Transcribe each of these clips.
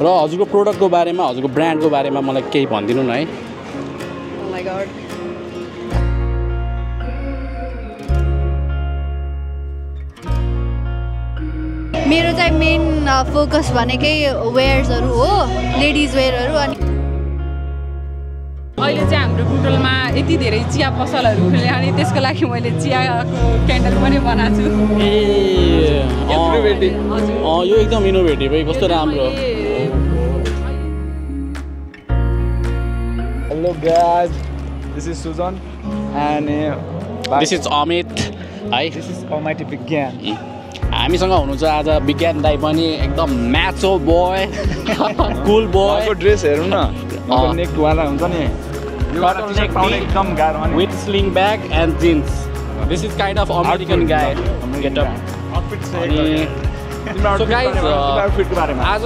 र हजुरको प्रोडक्टको बारेमा हजुरको ब्रान्डको बारेमा मलाई केही भनिदिनु न है Oh my god. मेरो चाहिँ मेन फोकस भनेकै वेयर्सहरू हो लेडिज वेयरहरू अनि अहिले चाहिँ हाम्रो बुटोलमा यति धेरै चिया पसलहरू खुले अनि त्यसको लागि मैले चियाको क्यान्डल पनि बनाएको छु यो एकदम इनोभेटिभ है कस्तो राम्रो Hello guys, this is Sujan and this is Amit है this is Almighty Vigyan. हामीसँग हुनुहुन्छ आज विज्ञान दाइ पनि एकदम म्याचो बोय कुल बोय उहाँको ड्रेस हेर्नु न उहाँको नेक वाला हुन्छ नि यो वाला टी-शर्ट पाउन एकदम गाह्रो अनि with sling bag and jeans this is kind of American guy getup outfit अनि So guys, आउटफिटको बारेमा आज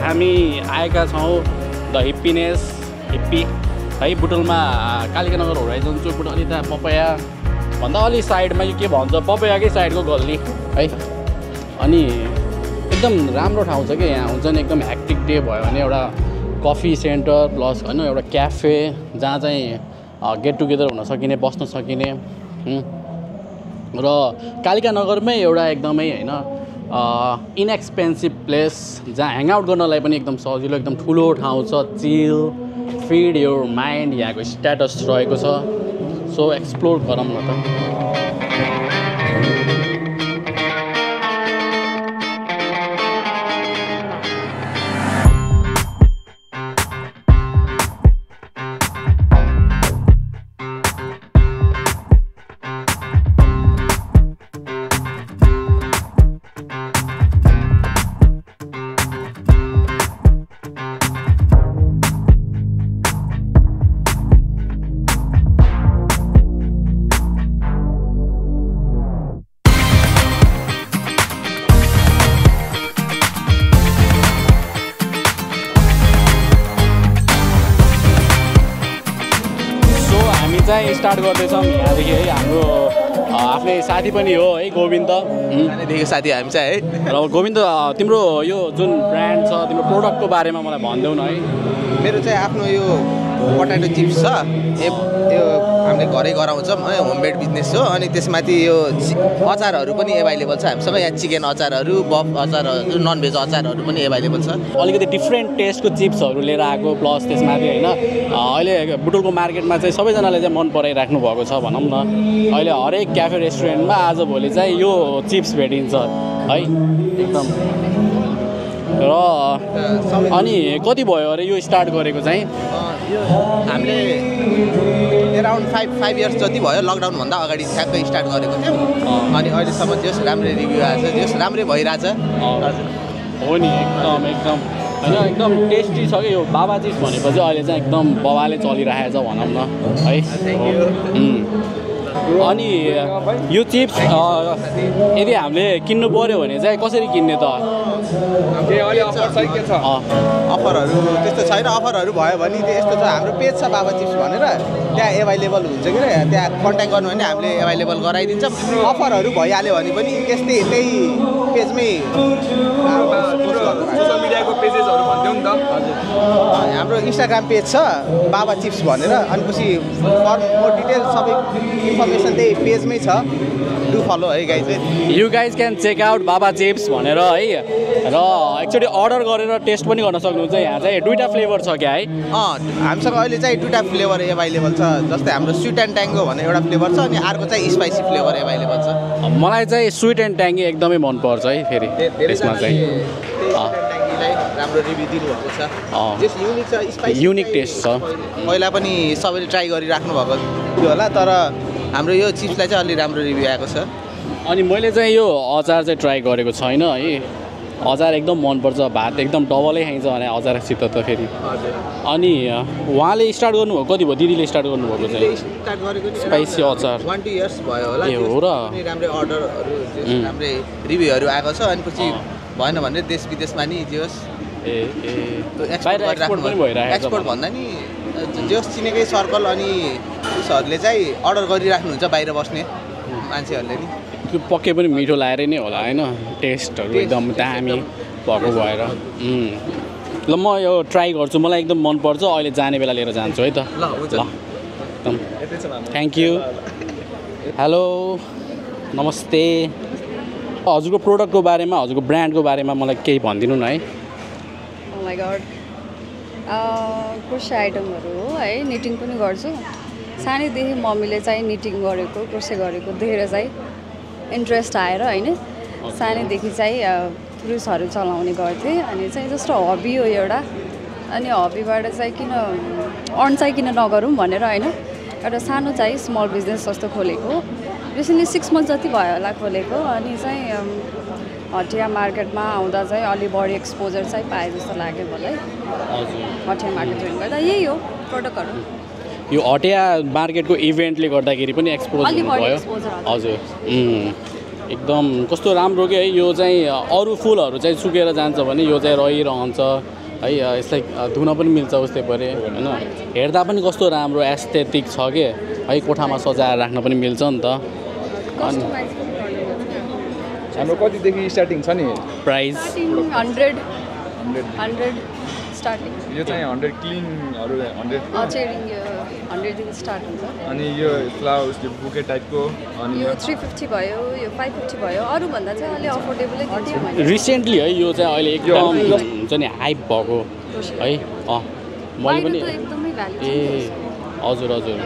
हामी आएका छौँ द हिप्पीनेस हिप्पी है बुटोलमा कालिका नगर होराइजन चोकबाट अलि त्यहाँ पपया भन्दा अलि साइडमा यो के भन्छ पपयाकै साइडको गल्ली है अनि एकदम राम्रो ठाउँ छ कि यहाँ हुन्छ नि एकदम हेक्टिक डे भयो भने एउटा कफी सेन्टर प्लस होइन एउटा क्याफे जहाँ चाहिँ गेट टुगेदर हुन सकिने बस्न सकिने र कालिका नगरमै एउटा एकदमै होइन इनएक्सपेन्सिभ प्लेस जहाँ ह्याङआउट गर्नलाई पनि एकदम सजिलो एकदम ठुलो ठाउँ छ चिल फिड योर माइन्ड यहाँको स्ट्याटस रहेको छ सो एक्सप्लोर गरौँ न त चाहिँ स्टार्ट गर्दैछौँ यहाँदेखि है हाम्रो आफ्नै साथी पनि हो है गोविन्द सानैदेखि साथी हामी चाहिँ है र गोविन्द तिम्रो यो जुन ब्रान्ड छ तिम्रो प्रोडक्टको बारेमा मलाई भनिदेऊ न है मेरो चाहिँ आफ्नो यो पोटेटो चिप्स छ यो हामीले घरै गराउँछौँ है होममेड बिजनेस हो अनि त्यसमाथि यो अचारहरू पनि एभाइलेबल छ हामीसँग यहाँ चिकन अचारहरू बफ अचारहरू ननभेज अचारहरू पनि एभाइलेबल छ अलिकति डिफ्रेन्ट टेस्टको चिप्सहरू लिएर आएको प्लस त्यसमाथि होइन अहिले बुटोलको मार्केटमा चाहिँ सबैजनाले चाहिँ मन पराइराख्नु भएको छ भनौँ न अहिले हरेक क्याफे रेस्टुरेन्टमा आजभोलि चाहिँ यो चिप्स भेटिन्छ है एकदम र अनि कति भयो अरे यो स्टार्ट गरेको चाहिँ यो हामीले एराउन्ड 5 इयर्स जति भयो लकडाउनभन्दा अगाडि ठ्याक्कै स्टार्ट गरेको थियौँ अनि अहिलेसम्म जस राम्रै रिभ्यू आएको छ जस राम्रै भइरहेछ हो नि एकदम होइन एकदम टेस्टी छ कि यो बाबा चिप्स भनेपछि अहिले चाहिँ एकदम बबाले चलिरहेको छ भनौँ न है अनि यो चिप्स यदि हामीले किन्नु पऱ्यो भने चाहिँ कसरी किन्ने त अफरहरू त्यस्तो छैन अफरहरू भयो भने यस्तो छ हाम्रो पेज छ बाबा चिप्स भनेर त्यहाँ एभाइलेबल हुन्छ कि त्यहाँ कन्ट्याक्ट गर्नु भने हामीले एभाइलेबल गराइदिन्छौँ अफरहरू भइहाल्यो भने पनि त्यस्तै त्यही पेजमै सोसियल मिडियाको पेजेसहरू भनिदेऊ नि त हाम्रो इन्स्टाग्राम पेज छ बाबा चिप्स भनेर अनि पछि फर मोर डिटेल सबै इन्फर्मेसन त्यही पेजमै छ डु फलो है guys you guys can check out Baba chips भनेर है र एकचोटि अर्डर गरेर टेस्ट पनि गर्न सक्नुहुन्छ यहाँ चाहिँ दुईवटा फ्लेभर छ क्या है हामीसँग अहिले चाहिँ दुईवटा फ्लेभर एभाइलेबल छ जस्तै हाम्रो स्विट एन्ड ट्याङ्गो भन्ने एउटा फ्लेभर छ अनि अर्को चाहिँ स्पाइसी फ्लेभर एभाइलेबल छ मलाई चाहिँ स्विट एन्ड ट्याङ्गी एकदमै मनपर्छ है फेरि त्यसमा चाहिँ राम्रो रिभ्यू दिनुभएको छ जस युनिक छ स्पाइसी युनिक टेस्ट छ पहिला पनि सबैले ट्राई गरिराख्नु भएको थियो होला तर हाम्रो यो चिप्सलाई चाहिँ अलि राम्रो रिभ्यू आएको छ अनि मैले चाहिँ यो अचार चाहिँ ट्राई गरेको छैन है अचार एकदम मनपर्छ भात एकदम डबलै खाइन्छ भने अचारसित त फेरि अनि उहाँले स्टार्ट गर्नुभयो कति भयो दिदीले स्टार्ट गर्नुभएको चाहिँ स्टार्ट गरेको स्पाइसी अचार 1-2 इयर्स भयो होला ए हो र राम्रै अर्डरहरू राम्रै रिभ्यूहरू आएको छ अनि पछि भएन भने देश विदेशमा नि जोस् एक्सपोर्ट भन्दा नि जोस् चिनेकै सर्कल अनि उसहरूले चाहिँ अर्डर गरिराख्नुहुन्छ बाहिर बस्ने मान्छेहरूले नि त्यो पक्कै पनि मिठो लागेर नै होला होइन टेस्टहरू एकदम दामी भएको भएर ल म यो ट्राई गर्छु मलाई एकदम मनपर्छ अहिले जाने बेला लिएर जान्छु है त ल हुन्छ ल एकदम थ्याङ्क यू हेलो नमस्ते हजुरको प्रोडक्टको बारेमा हजुरको ब्रान्डको बारेमा मलाई केही भनिदिनु न है ओ माई गड क्रोसे आइटमहरू हो है निटिङ पनि गर्छु सानैदेखि मम्मीले चाहिँ निटिङ गरेको क्रोसे गरेको देखेर चाहिँ इन्ट्रेस्ट आएर होइन सानैदेखि चाहिँ क्रुसहरू चलाउने गर्थेँ अनि चाहिँ जस्तो हबी हो एउटा अनि हबीबाट चाहिँ किन अर्न चाहिँ किन नगरौँ भनेर होइन एउटा सानो चाहिँ स्मल बिजनेस जस्तो खोलेको रिसेन्टली 6 मन्थ जति भयो होला खोलेको अनि चाहिँ हटिया मार्केटमा आउँदा चाहिँ अलि बढी एक्सपोजर चाहिँ पाएँ जस्तो लाग्यो मलाई हटिया मार्केट जोइन गर्दा यही हो प्रडक्टहरू यो हटिया मार्केटको इभेन्टले गर्दाखेरि पनि एक्सपोज भयो हजुर एकदम कस्तो राम्रो के है यो चाहिँ अरू फुलहरू चाहिँ सुकेर जान्छ भने यो चाहिँ रहिरहन्छ है यसलाई धुन पनि मिल्छ उस्तै परे होइन हेर्दा पनि कस्तो राम्रो एस्थेटिक छ के है कोठामा सजाएर राख्न पनि मिल्छ नि त हाम्रो कतिदेखि स्टार्टिङ छ नि प्राइस 100 स्टार्टिङ यो चाहिँ 100 क्लिनहरू 100 चेरिङ यो 100 देखि स्टार्ट हुन्छ अनि यो फ्लावर्स त्यो बुके टाइपको अनि यो 350 भयो यो 550 भयो अरूभन्दा चाहिँ अलि अफोर्डेबलै दिन्छु मैले रिसेन्टली है यो चाहिँ अहिले एकदम हुन्छ नि हाइप भएको है मैले पनि एकदमै भ्यालु ए हजुर हजुर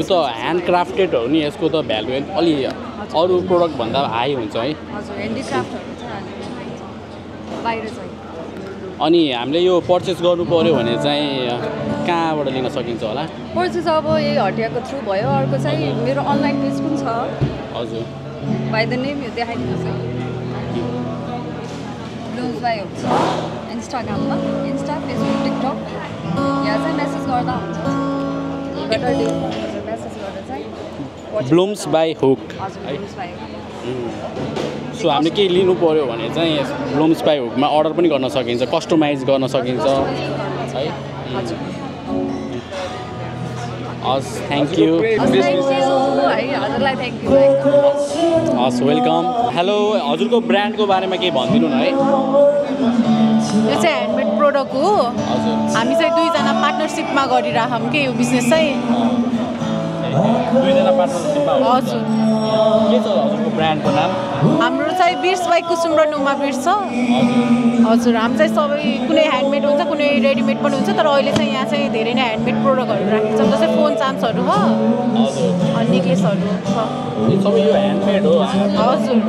यो त ह्यान्डक्राफ्टेड हो नि यसको त भ्यालु अलि अरू प्रोडक्टभन्दा हाई हुन्छ है हजुर ह्यान्डिक्राफ्टहरू चाहिँ बाहिर चाहिँ अनि हामीले यो पर्चेस गर्नु पर्यो भने चाहिँ कहाँबाट लिन सकिन्छ होला पर्चेस अब यही हटियाको थ्रु भयो अर्को चाहिँ मेरो अनलाइन पेज पनि छ हजुर बाई द नेम यो देखाइदिनुहोस् है ब्लुम्स बाई हुन्छ इन्स्टाग्राममा इन्स्टा फेसबुक टिकटक यहाँ चाहिँ मेसेज गर्दा हुन्छ बेटर डे हजुर मेसेज गर्दा चाहिँ ब्लुम्स बाई हुक हजुर ब्लुम्स बाई सो हामीले केही लिनु पर्यो भने चाहिँ ब्लुम्स बाई हुकमा अर्डर पनि गर्न सकिन्छ कस्टमाइज गर्न सकिन्छ है हस् थ्याङ्क यू हजुरलाई थ्याङ्क यू हस् वेलकम हेलो हजुरको ब्रान्डको बारेमा केही भनिदिनु न है यो चाहिँ ह्यान्डमेड प्रोडक्ट हो हजुर हामी चाहिँ दुईजना पार्टनरसिपमा गरिराखौँ कि यो बिजनेस चाहिँ दुईजना पार्टनरसिपमा हजुर के छ हजुरको ब्रान्डको नाम हाम्रो चाहिँ बिर्स बाई कुसुम र नुमा बिर्स छ हजुर हामी चाहिँ सबै कुनै ह्यान्डमेड हुन्छ कुनै रेडिमेड पनि हुन्छ तर अहिले चाहिँ यहाँ चाहिँ धेरै नै ह्यान्डमेड प्रोडक्टहरू राखेको छ जस्तै फोन चाम्सहरू हो अनि नेक्लेसहरू छ सबै यो ह्यान्डमेड हो हजुर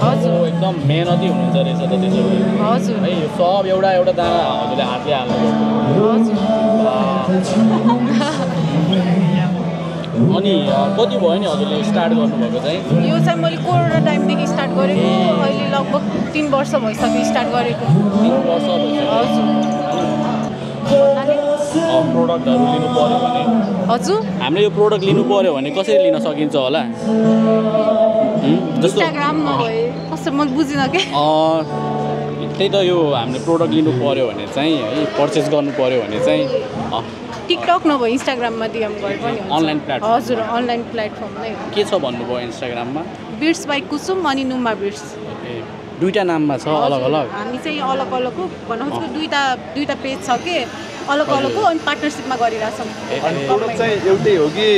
हजुर एकदम मेहनती हुनुहुन्छ रहेछ त त्यसो हजुर है यो सब एउटा एउटा दाना हजुरले हातले हाल्नु हजुर अनि कति भयो नि हजुरले स्टार्ट गर्नुभएको चाहिँ यो चाहिँ मैले कोरोना टाइमदेखि स्टार्ट गरेको अहिले लगभग 3 वर्ष भइसक्यो स्टार्ट गरेको 3 वर्ष भइसक्यो हजुर प्रोडक्टहरू लिनु पर्यो भने हजुर हामीले यो प्रोडक्ट लिनु पर्यो भने कसरी लिन सकिन्छ होला जस्तो इन्स्टाग्राममा भए कस्तो म बुझिनँ के त्यही त यो हामीले प्रोडक्ट लिनु पर्यो भने चाहिँ है पर्चेस गर्नु पर्यो भने चाहिँ टिकटक नभए इन्स्टाग्राममा डिएम गरे पनि हुन्छ अनलाइन प्लेटफर्म हजुर अनलाइन प्लेटफर्म नै हो के छ भन्नुभयो इन्स्टाग्राममा बिर्स बाई कुसुम अनि नुमा बिर्स ए दुईटा नाममा छ अलग अलग हामी चाहिँ अलग अलग हो बनाउँछौँ दुईटा पेज छ के अलग अलग हो अनि पार्टनरसिपमा गरिरहेछौँ प्रोडक्ट चाहिँ एउटै हो कि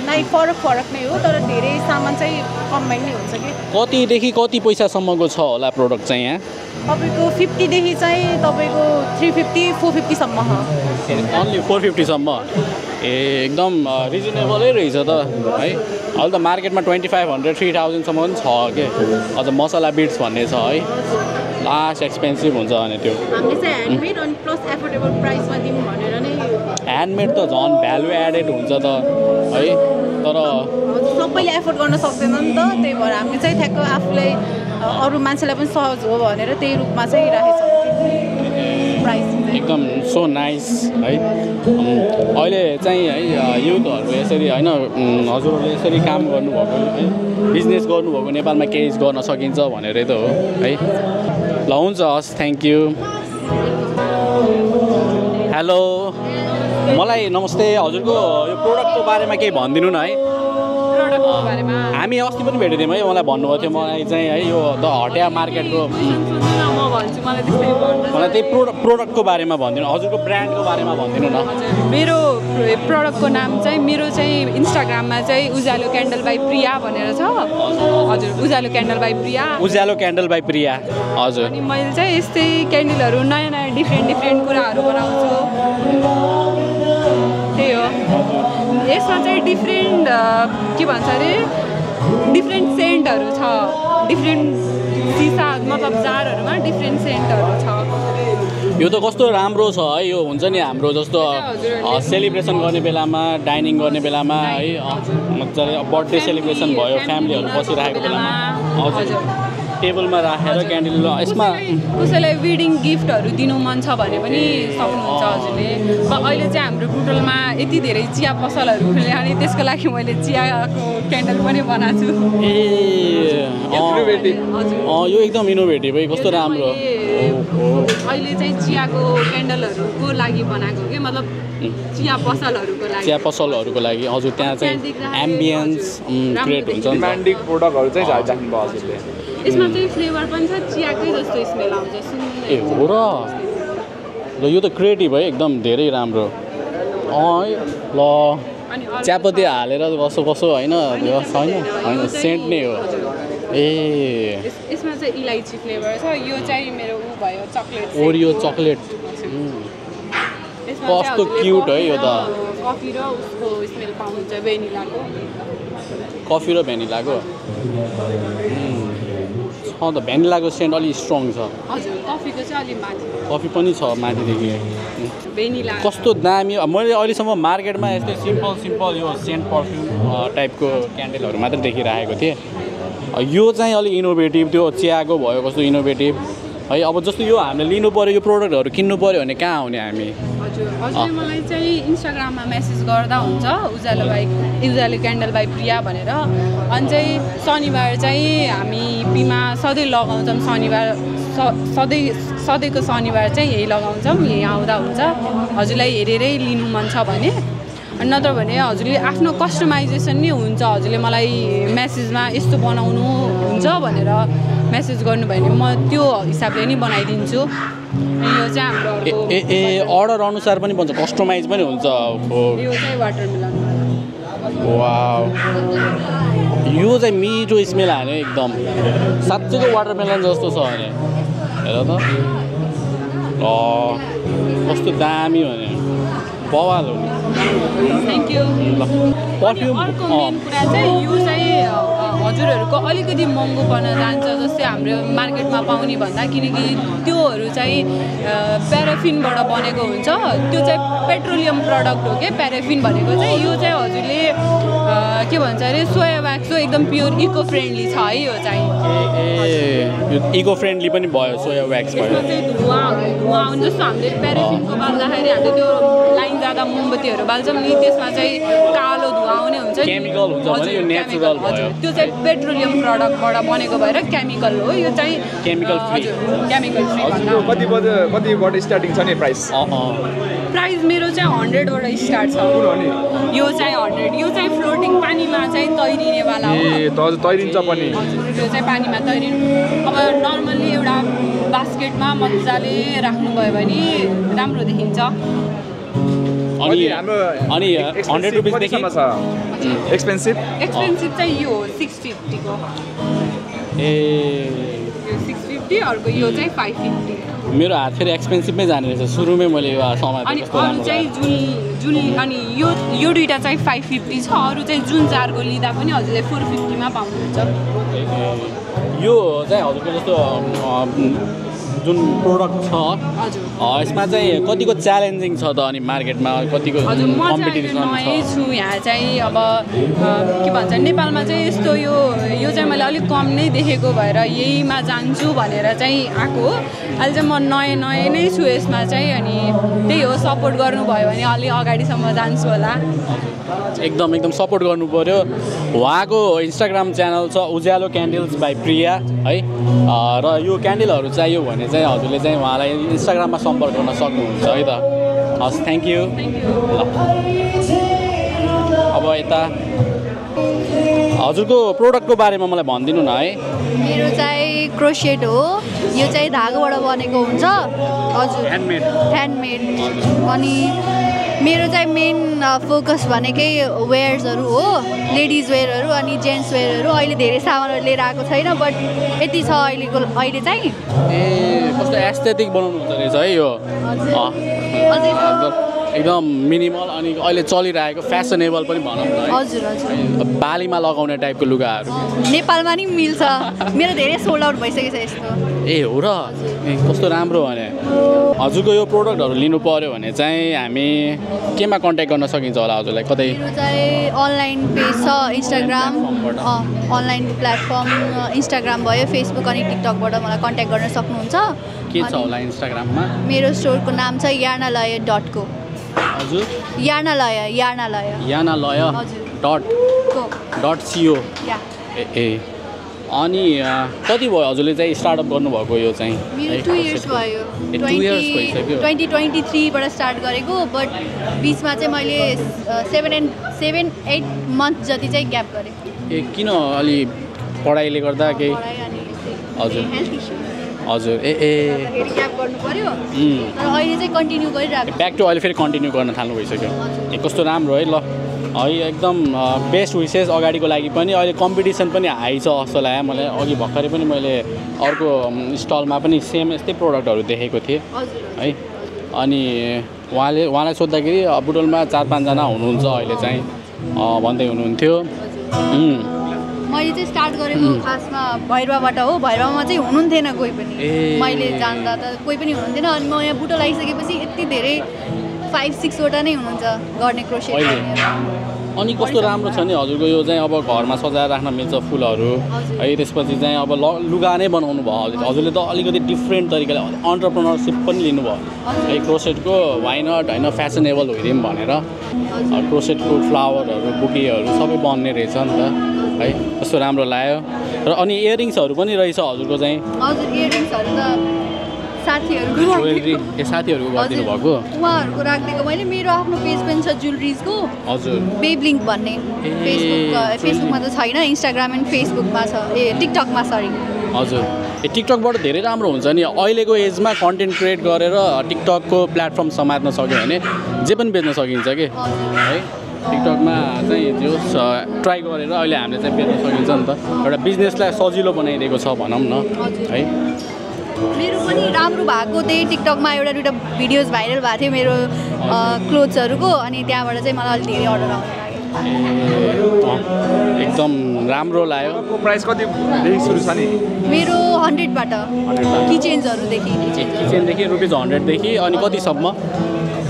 नै फरक नै हो तर धेरै सामान चाहिँ कम्बाइन नै हुन्छ कि कतिदेखि कति पैसासम्मको छ होला प्रोडक्ट चाहिँ यहाँ तपाईँको 50 देखि चाहिँ तपाईँको 350 450 सम्म हो अन्ली 450 सम्म ए एकदम रिजनेबलै रहेछ त है अहिले त मार्केटमा 2500 3000 सम्म पनि छ के अझ मसला बिट्स भन्ने छ है लास्ट एक्सपेन्सिभ हुन्छ भने त्यो हामीले चाहिँ ह्यान्डमेड अनि प्लस एफोर्डेबल प्राइसमा दिउँ भनेर नै ह्यान्डमेड त झन् भ्यालु एडेड हुन्छ त है तर सबैले एफोर्ड गर्न सक्दैन नि त त्यही भएर हामीले चाहिँ ठ्याक्क आफूलाई अरू मान्छेलाई पनि सहज हो भनेर त्यही रूपमा चाहिँ राखेछौँ प्राइस एकदम सो नाइस है अहिले चाहिँ है युथहरू यसरी होइन हजुरहरूले यसरी काम गर्नुभएको है बिजनेस गर्नुभएको नेपालमा केही गर्न सकिन्छ भनेरै त हो है ल हुन्छ हस् थ्याङ्क यू हेलो मलाई नमस्ते हजुरको यो प्रोडक्टको बारेमा केही भनिदिनु न है हामी अस्ति पनि भेटेको थियौँ है मलाई भन्नुभएको थियो मलाई चाहिँ है यो द हटिया मार्केटको मलाई मलाई त्यही प्रोडक्टको बारेमा भनिदिनु हजुरको ब्रान्डको बारेमा भनिदिनु न मेरो प्रडक्टको नाम चाहिँ मेरो चाहिँ इन्स्टाग्राममा चाहिँ उज्यालो क्यान्डल बाई प्रिया भनेर छ हजुर Ujyalo candle by Priya Ujyalo candle by Priya हजुर अनि मैले चाहिँ यस्तै क्यान्डलहरू नयाँ नयाँ डिफ्रेन्ट कुराहरू बनाउँछु त्यही हो यसमा चाहिँ डिफ्रेन्ट के भन्छ अरे डिफ्रेन्ट सेन्टहरू छ डिफ्रेन्ट सिसा मतलब जारहरूमा डिफ्रेन्ट सेन्टहरू छ यो त कस्तो राम्रो छ है यो हुन्छ नि हाम्रो जस्तो सेलिब्रेसन गर्ने बेलामा डाइनिङ गर्ने बेलामा है मजाले बर्थडे सेलिब्रेसन भयो फ्यामिलीहरू बसिरहेको बेलामा हजुर टेबलमा राखेर क्यान्डल यसमा कसैलाई वेडिङ गिफ्टहरू दिनु मन छ भने पनि सक्नुहुन्छ हजुरले अहिले चाहिँ हाम्रो बुटोलमा यति धेरै चिया पसलहरू खुले अनि त्यसको लागि मैले चियाको क्यान्डल पनि बनाएको छु ए यो एकदम इनोभेटिभ है कस्तो राम्रो अहिले चाहिँ चियाको क्यान्डलहरूको लागि बनाएको के मतलब चिया पसलहरूको लागि हजुर त्यहाँ चाहिँ एम्बियन्स क्रिएट हुन्छ ब्रान्डिङ प्रोडक्टहरू चाहिँ राख्नुभयो हजुरले यसमा चाहिँ फ्लेभर पनि छ चियाकै जस्तो स्मेल आउँछ ए हो र यो त क्रिएटिभ है एकदम धेरै राम्रो ल चियापत्ती हालेर कसो होइन होइन सेन्ट नै हो ए यसमा चाहिँ इलाइची फ्लेभर छ यो चाहिँ मेरो भयो चकलेट ओरियो चकलेट कस्तो क्युट है यो त कफी र उसको स्मेल पाउनुहुन्छ भेनिलाको कफी र भेनिलाको त भेनिलाको सेन्ट अलिक स्ट्रङ छ हजुर कफीको चाहिँ अलि माथि कफी पनि छ माथिदेखि भेनिला कस्तो दामी मैले अहिलेसम्म मार्केटमा यस्तै सिम्पल यो सेन्ट पर्फ्युम टाइपको क्यान्डलहरू मात्रै देखिरहेको थिएँ यो चाहिँ अलिक इनोभेटिभ त्यो चियाको भयो कस्तो इनोभेटिभ है अब जस्तो यो हामीले लिनु पऱ्यो यो प्रोडक्टहरू किन्नु पऱ्यो भने कहाँ आउने हामी हजुर मलाई चाहिँ इन्स्टाग्राममा मेसेज गर्दा हुन्छ उज्यालो क्यान्डल बाई प्रिया भनेर अनि चाहिँ शनिबार चाहिँ हामी हिप्पीमा सधैँ लगाउँछौँ शनिबार सधैँको शनिबार चाहिँ यही लगाउँछौँ यही आउँदा हुन्छ हजुरलाई हेरेरै लिनु मन छ भने अनि नत्र भने हजुरले आफ्नो कस्टमाइजेसन नै हुन्छ हजुरले मलाई मेसेजमा यस्तो बनाउनु हुन्छ भनेर मेसेज गर्नुभयो भने म त्यो हिसाबले नै बनाइदिन्छु यो चाहिँ हाम्रो अर्डर अनुसार पनि बन्छ कस्टमाइज पनि हुन्छ यो चाहिँ वाटरमेलन वाउ यो चाहिँ मिठो स्मेल हाल्यो एकदम साँच्चैको वाटरमेलन जस्तो छ भने हेर त कस्तो दामी हो भने बवाल हो थ्याङ्क यू पर्फ्युम अर्को मेन कुरा चाहिँ यो चाहिँ हजुरहरूको अलिकति महँगो पर्न जान्छ जस्तै हाम्रो मार्केटमा पाउने भन्दा किनकि त्योहरू चाहिँ प्याराफिनबाट बनेको हुन्छ त्यो चाहिँ पेट्रोलियम प्रडक्ट हो कि प्याराफिन भनेको चाहिँ यो चाहिँ हजुरले के भन्छ अरे सोया व्याक्स हो एकदम प्योर इको फ्रेन्डली छ है यो चाहिँ इको फ्रेन्डली पनि भयो सोया व्याक्स भयो धुवा आउने जस्तो हामीले प्याराफिनको बाल्दाखेरि हामीले त्यो लाइन जाँदा मोमबत्तीहरू बाल्छौँ नि त्यसमा चाहिँ कालो धुवा आउने हुन्छ केमिकल हुन्छ भने यो नेचुरल भयो त्यो चाहिँ पेट्रोलियम प्रडक्टबाट बनेको भएर केमिकल हो यो चाहिँ केमिकल फ्री कतिबाट स्टार्टिङ छ नि प्राइस मेरो चाहिँ 100बाट स्टार्ट छ यो चाहिँ 100 यो चाहिँ फ्लोटिङ पानीमा चाहिँ तैरिनेवाला हो तैरिन्छ पनि यो चाहिँ पानीमा तैरिनु अब नर्मल्ली एउटा बास्केटमा मजाले राख्नुभयो भने राम्रो देखिन्छ अनि 100 रुपिसदेखि एक्सपेन्सिभ चाहिँ यो 650 को ए यो 650 अर्को यो चाहिँ 550 मेरो हात फेरि एक्सपेन्सिभमै जाने रहेछ सुरुमै मैले यो समाज अनि अरू चाहिँ जुन अनि यो दुईवटा चाहिँ 550 छ अरू चाहिँ जुन चारको लिँदा पनि हजुरले 450 मा पाउनुहुन्छ यो चाहिँ हजुरको जस्तो जुन प्रोडक्ट छ यसमा चाहिँ कतिको च्यालेन्जिङ छ त अनि मार्केटमा कतिको कम्पिटिसन नयाँ छु यहाँ चाहिँ अब के भन्छ नेपालमा चाहिँ यस्तो यो चाहिँ मैले अलिक कम नै देखेको भएर यहीमा जान्छु भनेर चाहिँ आएको हो अहिले चाहिँ म नयाँ नै छु यसमा चाहिँ अनि त्यही हो सपोर्ट गर्नुभयो भने अलि अगाडिसम्म जान्छु होला एकदम सपोर्ट गर्नु पर्यो उहाँको इन्स्टाग्राम च्यानल छ उज्यालो क्यान्डल्स बाई प्रिया है र यो क्यान्डलहरू चाहियो भने चाहिँ हजुरले चाहिँ उहाँलाई इन्स्टाग्राममा सम्पर्क गर्न सक्नुहुन्छ है त हस् थ्याङ्क यू ल अब यता हजुरको प्रोडक्टको बारेमा मलाई भनिदिनु न है मेरो चाहिँ चाहिँ क्रोसेट हो, यो चाहिँ धागोबाट बनेको हुन्छ। हजुर, ह्यान्डमेड। अनि मेरो चाहिँ मेन फोकस भनेकै वेयर्सहरू हो, लेडिज वेयरहरू अनि जेन्ट्स वेयरहरू। अहिले धेरै सामानहरू लिएर आएको छैन, बट यति छ अहिले चाहिँ। कस्तो एस्थेटिक बनाउनु हुन्छ रहेछ है यो। एकदम मिनिमल अनि अहिले चलिरहेको फेसनेबल पनि भनौँ न। हजुर हजुर, बालीमा लगाउने टाइपको लुगाहरू नेपालमा नि मिल्छ। मेरो धेरै सोल्ड आउट भइसकेको छ यस्तो। ए हो र, कस्तो राम्रो भने। हजुरको यो प्रोडक्टहरू लिनु पर्यो भने चाहिँ हामी केमा कन्ट्याक्ट गर्न सकिन्छ होला हजुरलाई? कतै चाहिँ अनलाइन पेज छ, इन्स्टाग्राम, अनलाइन प्लेटफर्म इन्स्टाग्राम भयो, फेसबुक अनि टिकटकबाट मलाई कन्ट्याक्ट गर्न सक्नुहुन्छ। के छ होला इन्स्टाग्राममा? मेरो स्टोरको नाम छ yarnalaya.co। हजुर, yarnalaya .co। ए अनि कति भयो हजुरले चाहिँ स्टार्टअप गर्नुभएको यो चाहिँ? मेरो 2 इयर्स भयो। 2 इयर्स भइसक्यो। 2023बाट स्टार्ट गरेको, बट बिचमा चाहिँ मैले 7-8 मन्थ जति चाहिँ ग्याप गरेँ। ए किन? अलि पढाइले गर्दा केही? हजुर हजुर। ग्याप गर्नु पर्यो, तर अहिले चाहिँ कन्टिन्यू गरिरहेको। ब्याक टु अहिले फेरि कन्टिन्यू गर्न थाल्नु भइसक्यो। ए कस्तो राम्रो है। ल है, एकदम बेस्ट विसेस अगाडिको लागि पनि। अहिले कम्पिटिसन पनि हाई छ जस्तो लाग्यो मलाई। अघि भर्खरै पनि मैले अर्को स्टलमा पनि सेम यस्तै प्रोडक्टहरू देखेको थिएँ है। अनि उहाँलाई सोद्धाखेरि बुटोलमा 4-5 जना हुनुहुन्छ अहिले चाहिँ भन्दै हुनुहुन्थ्यो। मैले चाहिँ स्टार्ट गरेको खासमा भैरवाबाट हो। भैरवामा चाहिँ हुनुहुन्थेन कोही पनि, मैले जान्दा त कोही पनि हुनुहुन्थेन। अनि म यहाँ बुटोल आइसकेपछि यति धेरै 5-6 वटा नै हुनुहुन्छ गर्ने क्रोसेट। अनि कस्तो राम्रो छ नि हजुरको यो चाहिँ। अब घरमा सजाएर राख्न मिल्छ फुलहरू है। त्यसपछि चाहिँ अब लुगा नै बनाउनु भयो हजुरले त। अलिकति डिफ्रेन्ट तरिकाले अन्टरप्रेनरसिप पनि लिनुभयो है क्रोसेटको। वाइ नट होइन, फेसनेबल होइदिउँ भनेर क्रोसेटको फ्लावरहरू, बुकेहरू सबै बन्ने रहेछ नि त है। कस्तो राम्रो लाग्यो। र अनि इयरिङ्सहरू पनि रहेछ हजुरको चाहिँ? हजुर, इयरिङ्सहरू त साथीहरूको गरिदिनु भएको। उहाँहरूको राखिदिएको मैले। मेरो आफ्नो पेज पनि छ ज्वेलरिजको। हजुर, बेबलिङ्क भन्ने। फेसबुकमा त छैन, इन्स्टाग्राम एन्ड फेसबुकमा छ। टिकटकमा सरी। हजुर, टिकटकबाट धेरै राम्रो हुन्छ नि। अहिलेको एजमा कन्टेन्ट क्रिएट गरेर टिकटकको प्लेटफर्म समात्न सक्यो भने जे पनि बेच्न सकिन्छ कि है। टिकटकमा चाहिँ त्यो ट्राई गरेर अहिले हामीले चाहिँ बेच्न सकिन्छ नि त। एउटा बिजनेसलाई सजिलो बनाइदिएको छ भनौँ न है। मेरो पनि राम्रो भएको त्यही टिकटकमा 1-2 भिडियोज भाइरल भएको थियो मेरो क्लोथ्सहरूको। अनि त्यहाँबाट चाहिँ मलाई अलिक धेरै अर्डर आउनु लाग्यो। एकदम राम्रो लाग्यो। प्राइस कतिदेखि सुरु छ नि? मेरो 100बाट किचेन्सहरूदेखि ₹100देखि अनि कतिसम्म?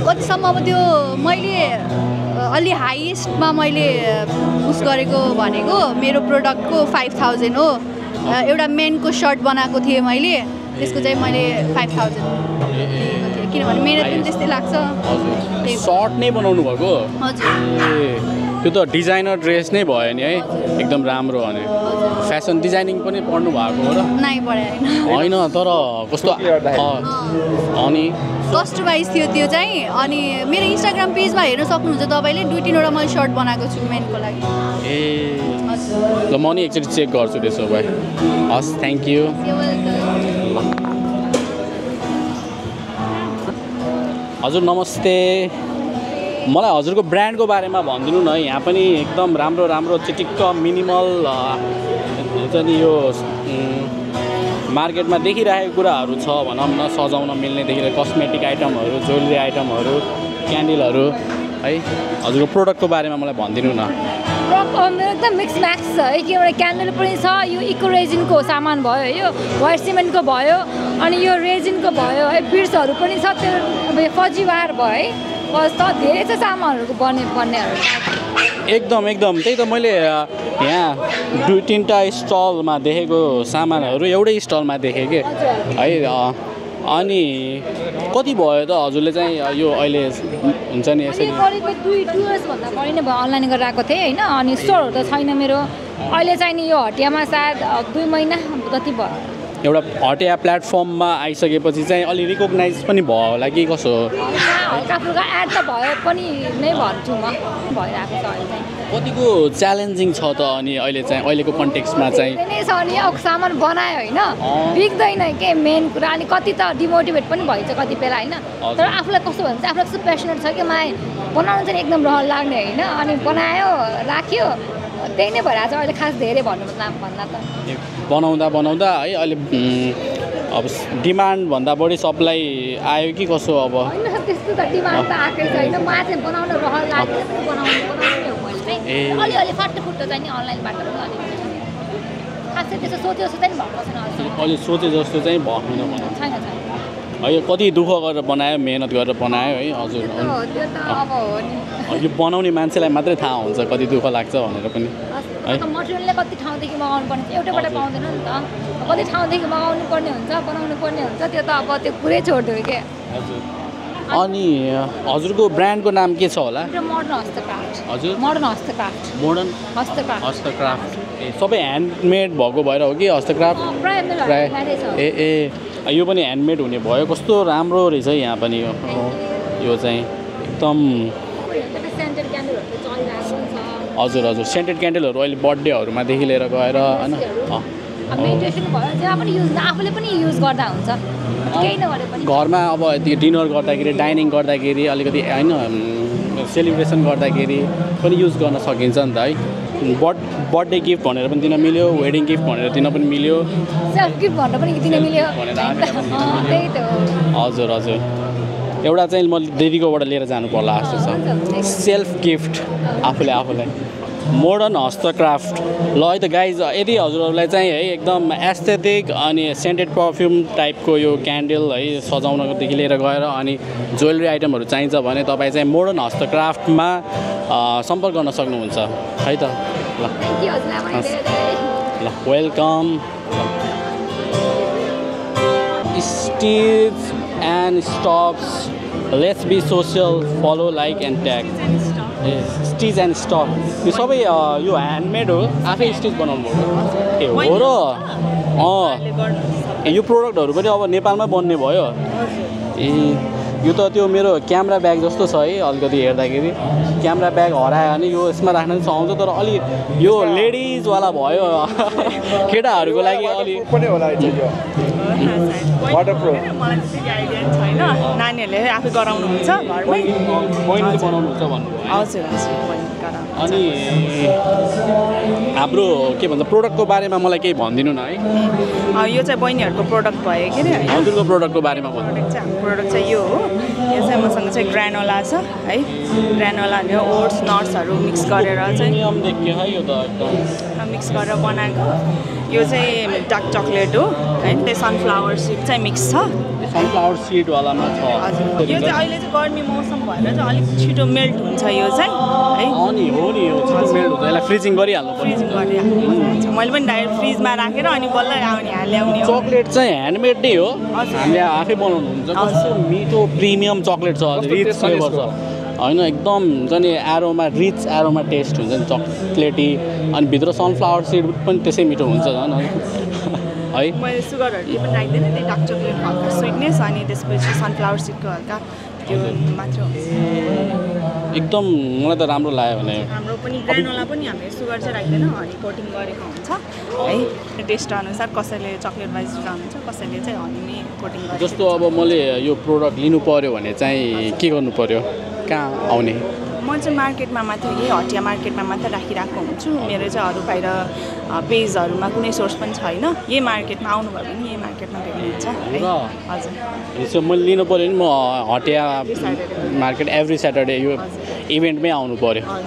अब त्यो मैले अलि हाइएस्टमा मैले उस गरेको भनेको मेरो प्रोडक्टको 5000 हो। एउटा मेनको सर्ट बनाएको थिएँ मैले, त्यसको चाहिँ मैले 5000 दिएको थिएँ। किनभने मेहनत पनि त्यस्तै लाग्छ। सर्ट नै बनाउनु भएको? हजुर। त्यो त डिजाइनर ड्रेस नै भयो नि है। एकदम राम्रो भने। फेसन डिजाइनिङ पनि पढ्नु भएको हो र? नै पढाएन होइन, तर कस्तो अनि कस्टमाइज थियो त्यो चाहिँ। अनि मेरो इन्स्टाग्राम पेजमा हेर्न सक्नुहुन्छ तपाईँले। 2-3 वटा मैले सर्ट बनाएको छु मेनको लागि। ल म नि एकचोटि चेक गर्छु त्यसो भए। हस्, थ्याङ्क यू। हजुर नमस्ते। मलाई हजुरको ब्रान्डको बारेमा भनिदिनु न। यहाँ पनि एकदम राम्रो चिटिक्क मिनिमल हुन्छ नि यो मार्केटमा देखिरहेको कुराहरू छ भनौँ न। सजाउन मिल्नेदेखि कस्मेटिक आइटमहरू, ज्वेलरी आइटमहरू, क्यान्डलहरू है। हजुरको प्रोडक्टको बारेमा मलाई भनिदिनु न। मेरो एकदम मिक्स म्याक्स छ है। किनभने क्यान्डल पनि छ, यो इको रेजिनको सामान भयो, यो व्हाइट सिमेन्टको भयो, अनि यो रेजिनको भयो है। बिड्सहरू पनि छ, त्यो अब यो फजी वायर भयो है। बस त धेरै छ सामानहरूको बन्नेहरू। एकदम त्यही त मैले यहाँ 2-3टा स्टलमा देखेको सामानहरू एउटै स्टलमा देखेँ कि है। अनि कति भयो त हजुरले चाहिँ यो अहिले हुन्छ नि यसरी? करिब 2 इयर्सभन्दा बढी नै भयो अनलाइन गरेर आएको थिएँ होइन। अनि स्टोरहरू त छैन मेरो अहिले चाहिँ नि। यो हटियामा सायद 2 महिना जति भयो। एउटा हटिया प्लेटफर्ममा आइसकेपछि चाहिँ अलि रिकग्नाइज पनि भयो होला कि कसो हल्का फुल्का एड त भयो पनि नै भन्छु म भइरहेको छ अहिले चाहिँ कतिको च्यालेन्जिङ छ त अनि अहिले चाहिँ अहिलेको कन्टेक्स्टमा चाहिँ नै छ अनि अब सामान बनायो होइन बिग्दैन के मेन कुरा अनि कति त डिमोटिभेट पनि भइन्छ कति बेला होइन तर आफूलाई कस्तो भन्छ आफूलाई कस्तो पेसनेट छ कि मलाई बनाउनु चाहिँ एकदम रहर लाग्ने होइन अनि बनायो राख्यो त्यही नै भइरहेको छ अहिले खास धेरै भन्दा त बनाउँदा है अहिले अब डिमान्डभन्दा बढी सप्लाई आयो कि कसो अब होइन त्यस्तो त डिमान्ड त आएकै छ होइन मलाई चाहिँ बनाउन रहर लाग्यो बनाउने हो मैले चाहिँ अलिअलि फाटो चाहिँ नि अनलाइनबाट पनि अलिक खासै त्यस्तो सोचे जस्तो चाहिँ भएको छैन अलि सोचे जस्तो चाहिँ भएन भनौँ छैन है कति दुःख गरेर बनायो मेहनत गरेर बनायो है हजुर त्यो त अब हो नि यो बनाउने मान्छेलाई मात्रै थाहा हुन्छ कति दुःख लाग्छ भनेर पनि है मटेरियलले कति ठाउँदेखि मगाउनु पर्ने एउटैबाट पाउँदैन नि त कति ठाउँदेखि मगाउनु पर्ने हुन्छ बनाउनु पर्ने हुन्छ त्यो त अब त्यो पुरै छोडिदियो क्या हजुर अनि हजुरको ब्रान्डको नाम के छ होला मोडर्न हस्तक्राफ्ट हजुर मोडर्न हस्तक्राफ्ट मोडर्न हस्तक्राफ्ट सबै ह्यान्डमेड भएको भएर हो कि हस्तक्राफ्ट प्राय ए यो पनि ह्यान्डमेड हुने भयो कस्तो राम्रो रहेछ यहाँ पनि यो चाहिँ एकदम हजुर हजुर सेन्टेड क्यान्डलहरू अहिले बर्थडेहरूमादेखि लिएर गएर होइन आफूले पनि युज गर्दा हुन्छ केही नगरे पनि घरमा अब त्यो डिनर गर्दाखेरि डाइनिङ गर्दाखेरि अलिकति होइन सेलिब्रेसन गर्दाखेरि पनि युज गर्न सकिन्छ नि त है बर्थडे गिफ्ट भनेर पनि दिन मिल्यो वेडिङ गिफ्ट भनेर दिन पनि मिल्यो सेल्फ गिफ्ट भनेर पनि दिन मिल्यो त्यही त हजुर हजुर एउटा चाहिँ म दिदीकोबाट लिएर जानु पर्ला जस्तो छ सेल्फ गिफ्ट आफूलाई मोडर्न हस्तक्राफ्ट ल है त गाइज यदि हजुरहरूलाई चाहिँ है एकदम एस्थेटिक अनि सेन्टेड पर्फ्युम टाइपको यो क्यान्डल है सजाउनदेखि लिएर गएर अनि ज्वेलरी आइटमहरू चाहिन्छ भने तपाईँ चाहिँ मोडर्न हस्तक्राफ्टमा सम्पर्क गर्न सक्नुहुन्छ है त ल welcome stitch and stops let's be social follow like and tag stitch and stop यो सबै यो ह्यान्डमेड हो आफै स्टिच बनाउनु ए हो र यो प्रोडक्टहरू पनि अब नेपालमै बन्ने भयो ए यो त त्यो मेरो क्यामेरा ब्याग जस्तो छ है अलिकति हेर्दाखेरि क्यामेरा ब्याग हरायो भने यो यसमा राख्न पनि सक्छ तर अलि यो लेडिजवाला भयो केटाहरूको लागि अलि पनि होला वाटरप्रुफ मलाई त्यति आइडिया छैन नानीहरूले आफै गराउनुहुन्छ घरमै बहिनीले बनाउनुहुन्छ भन्नुभयो हजुर अनि हाम्रो के भन्छ प्रोडक्टको बारेमा मलाई केही भनिदिनु न है यो चाहिँ बहिनीहरूको प्रोडक्ट भयो के अरे हजुरको प्रोडक्टको बारेमा भन्नु प्रोडक्ट चाहिँ यो हो यो चाहिँ मसँग चाहिँ ग्रानोला छ है ग्रानोला अनि ओट्स नट्सहरू मिक्स गरेर चाहिँ मिक्स गरेर बनाएको यो चाहिँ डार्क चक्लेट हो है त्यो सनफ्लावर सिड चाहिँ मिक्स छ सनफ्लावर सिडवालामा छ हजुर यो चाहिँ अहिले चाहिँ गर्मी मौसम भएर चाहिँ अलिक छिटो मेल्ट हुन्छ यो चाहिँ है अनि हो नि यो छिटो मेल्ट हुन्छ यसलाई फ्रिजिङ गरिहाल्नु फ्रिजिङ गरिहाल्नु मैले पनि डाइरेक्ट फ्रिजमा राखेर अनि बल्ल आउने यहाँ ल्याउने चक्लेट चाहिँ ह्यान्डमेड नै हो हामीले आफै बनाउनु हुन्छ कस्तो मिठो प्रिमियम चक्लेट छ रिच फ्लेभर छ होइन एकदम हुन्छ नि एरोमा रिच एरोमा टेस्ट हुन्छ नि चक्लेटी अनि भित्र सनफ्लावर सिड पनि त्यसै मिठो हुन्छ झन् है मैले सुगरहरू पनि राख्दैन त्यही डार्क चक्लेट हल्का स्विटनेस अनि त्यसपछि सनफ्लावर सिडको हल्का त्यो मात्र हुन्छ एकदम मलाई त राम्रो लाग्यो भने हाम्रो पनि ग्रानोला पनि हामीले सुगर चाहिँ राख्दैन हनी कोटिङ गरेको हुन्छ है टेस्ट अनुसार कसैले चक्लेट वाइज चाहनुहुन्छ कसैले चाहिँ हनी कोटिङ गरेको जस्तो अब मैले यो प्रोडक्ट लिनु पर्यो भने चाहिँ के गर्नु पर्यो कहाँ आउने म चाहिँ मार्केटमा मात्रै यही हटिया मार्केटमा मात्रै राखिरहेको हुन्छु मेरो चाहिँ अरू बाहिर पेजहरूमा कुनै सोर्स पनि छैन यही मार्केटमा आउनुभयो भने यही मार्केटमा भेट्नुहुन्छ हजुर मैले लिनु पऱ्यो नि म हटिया मार्केट एभ्री स्याटरडे यो इभेन्टमै आउनु पऱ्यो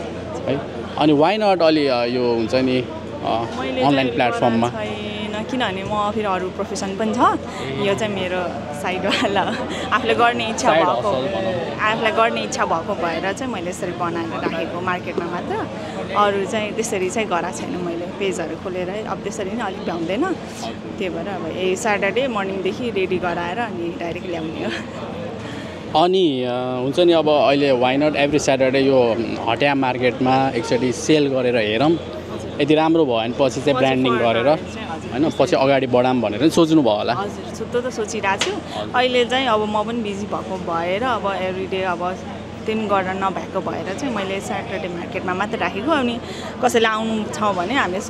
है अनि वाइ नट अलि यो हुन्छ नि अनलाइन प्लेटफर्ममा किनभने म फेरि अरू प्रोफेसन पनि छ यो चाहिँ मेरो साइडवाला आफूले गर्ने इच्छा भएको भएर चाहिँ मैले यसरी बनाएर राखेको मार्केटमा मात्र अरू चाहिँ त्यसरी चाहिँ गराएको छैन मैले पेजहरू खोलेर अब त्यसरी नै अलिक भ्याउँदैन त्यही भएर अब यही स्याटरडे मर्निङदेखि रेडी गराएर अनि डाइरेक्ट ल्याउने हो अनि हुन्छ नि अब अहिले वाइ नट एभ्री स्याटरडे यो हटिया मार्केटमा एकचोटि सेल गरेर हेरौँ यदि राम्रो भयो भने पछि चाहिँ ब्रान्डिङ गरेर होइन पछि अगाडि बढाम भनेर नि सोच्नु भयो होला हजुर त्यो त सोचिरहेको छु अहिले चाहिँ अब म पनि बिजी भएको भएर अब एभ्रिडे अब त्यो पनि गर्न नभएको भएर चाहिँ मैले स्याटरडे मार्केटमा मात्र राखेको अनि कसैलाई आउनु छ भने हामीले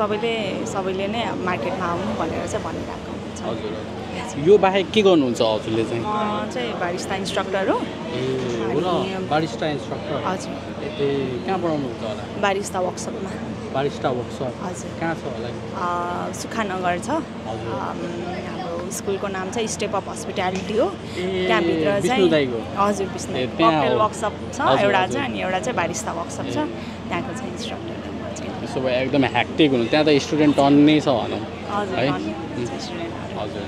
सबैले नै मार्केटमा आउनु भनेर चाहिँ भनिरहेको हुन्छ हजुर यो बाहेक के गर्नुहुन्छ हजुरले चाहिँ म चाहिँ बारिस्ता इन्स्ट्रक्टर हो बारिस्टा इन्स्ट्रक्टर हजुर कहाँ पढाउनुहुन्छ होला बारिस्ता वर्कसपमा बारिस्टा वर्कसप हजुर कहाँ छ होला सुखानगर छ हाम्रो स्कुलको नाम चाहिँ स्टेप अप हस्पिटालिटी हो त्यहाँभित्र चाहिँ हजुर विष्णु ककटेल वर्कसप छ एउटा चाहिँ अनि एउटा चाहिँ बारिस्ता वर्कसप छ त्यहाँको चाहिँ इन्स्ट्रक्टर त्यसो भए एकदम ह्याक्टिक हुनु त्यहाँ त स्टुडेन्ट टन्नै छ भनौँ है हजुर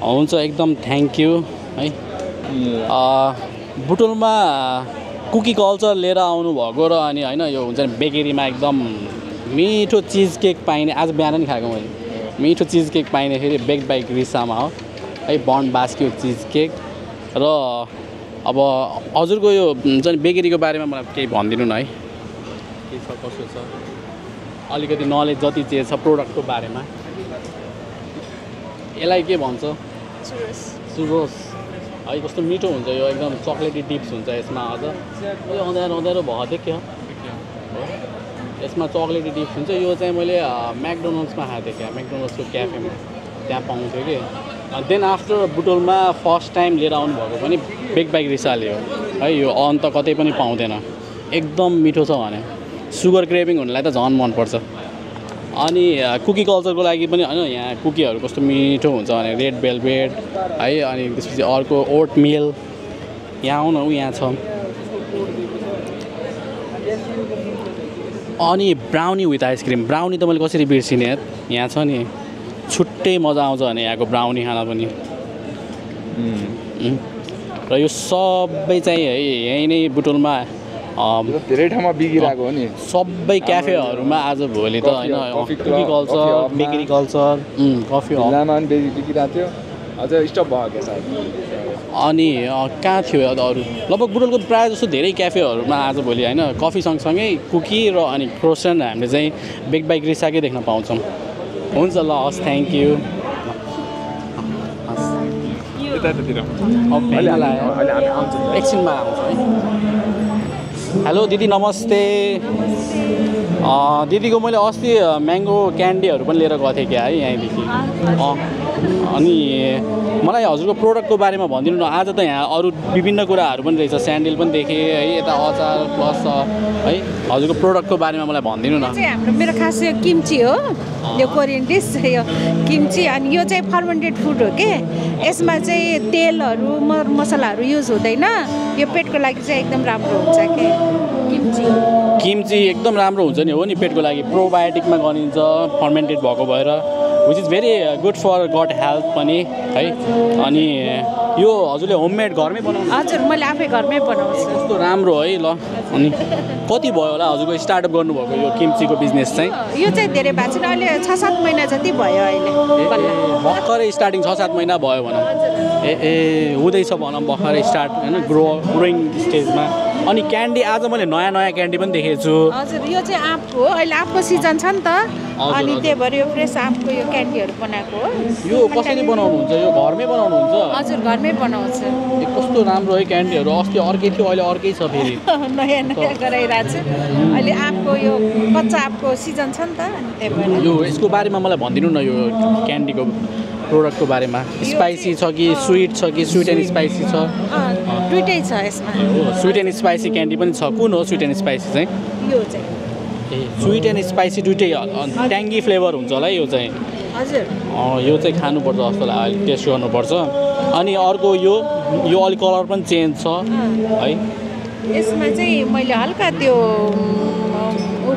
हुन्छ एकदम थ्याङ्क यू है बुटोलमा कुकी कल्चर लिएर आउनुभएको र अनि होइन यो हुन्छ नि बेकरीमा एकदम मिठो चिज केक पाइने आज बिहान नि खाएको मैले मिठो चिज केक पाइने फेरि बेक बाई ग्रिसामा हो है बन्ड बास्क्यो चिज केक र अब हजुरको यो हुन्छ नि बेकरीको बारेमा मलाई केही भनिदिनु न है के छ कसो छ अलिकति नलेज जति चाहिँ छ प्रोडक्टको बारेमा यसलाई के भन्छ सुरोस है कस्तो मिठो हुन्छ यो एकदम चक्लेटी डिप्स हुन्छ यसमा अझ अँध्यारो अँध्यारो भएको थियो क्या यसमा चक्लेटी डिप्स हुन्छ यो चाहिँ मैले म्याकडोनल्ड्समा खाएको थिएँ क्या म्याकडोनल्ड्सको क्याफेमा त्यहाँ पाउँथ्यो कि देन आफ्टर बुटोलमा फर्स्ट टाइम लिएर आउनुभएको पनि बेक बाई ग्रिसाले हो है यो अन्त कतै पनि पाउँदैन एकदम मिठो छ भने सुगर क्रेभिङ हुनेलाई त झन् मनपर्छ अनि कुकी कल्चरको लागि पनि होइन यहाँ कुकीहरू कस्तो मिठो हुन्छ भने रेड भेलभेट है अनि त्यसपछि अर्को ओट मिल यहाँ आउन यहाँ छ अनि ब्राउनी विथ आइसक्रिम ब्राउनी त मैले कसरी बिर्सिने यहाँ छ नि छुट्टै मजा आउँछ भने यहाँको ब्राउनी खाना पनि र यो सबै चाहिँ है यहीँ नै बुटोलमा धेरै ठाउँमा बिगिरहेको हो नि सबै क्याफेहरूमा आज भोलि त होइन कुकी कल्चर बेकरी कल्चर कफी हलमा पनि बिगिरहेको थियो अझ स्टप भयो क्या सायद अनि कहाँ थियो अरू लगभग बुटोलको प्रायः जस्तो धेरै क्याफेहरूमा आज भोलि होइन कफी सँगसँगै कुकी र अनि क्रोसन हामीले चाहिँ बेक बाई ग्रिसाकै देख्न पाउँछौँ हुन्छ ल हस् थ्याङ्क यू एकछिनमा आउँछ है हेलो दिदी नमस्ते दिदीको मैले अस्ति म्याङ्गो क्यान्डीहरू पनि लिएर गएको थिएँ क्या है यहीँदेखि अनि मलाई हजुरको प्रोडक्टको बारेमा भनिदिनु न आज त यहाँ अरू विभिन्न कुराहरू पनि रहेछ स्यान्डल पनि देखेँ है यता अचार प्लस है हजुरको प्रोडक्टको बारेमा मलाई भनिदिनु न हाम्रो मेरो खास यो किम्ची हो यो कोरियन डिस यो किम्ची अनि यो चाहिँ फर्मेन्टेड फुड हो के यसमा चाहिँ तेलहरू मसलाहरू युज हुँदैन यो पेटको लागि चाहिँ एकदम राम्रो हुन्छ के किम्ची एकदम राम्रो हुन्छ नि हो नि पेटको लागि प्रोबायोटिकमा गनिन्छ फर्मेन्टेड भएको भएर which is very good for gut health पनि है अनि यो हजुरले होममेड घरमै बनाउनु हजुर मैले आफै घरमै बनाउँछु कस्तो राम्रो है ल अनि कति भयो होला हजुरको स्टार्टअप गर्नुभएको यो किम्चीको बिजनेस चाहिँ यो चाहिँ धेरै भएको छैन अहिले 6-7 महिना जति भयो अहिले भर्खरै स्टार्टिङ 6-7 महिना भयो भनौँ ए हुँदैछ भनौँ भर्खरै स्टार्ट होइन ग्रोइङ स्टेजमा अनि क्यान्डी आज मैले नयाँ नयाँ क्यान्डी पनि देखेको छु हजुर यो चाहिँ आँपको हो अहिले आँपको सिजन छ नि त अनि त्यही भएर यो फ्रेस आँपको यो क्यान्डीहरू बनाएको हो यो कसरी बनाउनुहुन्छ यो घरमै बनाउनुहुन्छ हजुर घरमै बनाउँछ कस्तो राम्रो है क्यान्डीहरू अस्ति अर्कै थियो अहिले अर्कै छ फेरि नयाँ नयाँ गराइरहेको छु अहिले आँपको यो कच्चा आँपको सिजन छ नि त अनि त्यही भएर यो यसको बारेमा मलाई भनिदिनु न यो क्यान्डीको प्रोडक्टको बारेमा स्पाइसी छ कि स्विट एन्ड स्पाइसी छ दुइटै छ यसमा स्विट एन्ड स्पाइसी क्यान्डी पनि छ कुन हो स्विट एन्ड स्पाइसी चाहिँ यो चाहिँ स्विट एन्ड स्पाइसी दुइटै ट्याङ्गी फ्लेभर हुन्छ होला है यो चाहिँ हजुर यो चाहिँ खानुपर्छ जस्तो लाग्यो टेस्ट गर्नुपर्छ अनि अर्को यो अलिक कलर पनि चेन्ज छ है यसमा चाहिँ मैले हल्का त्यो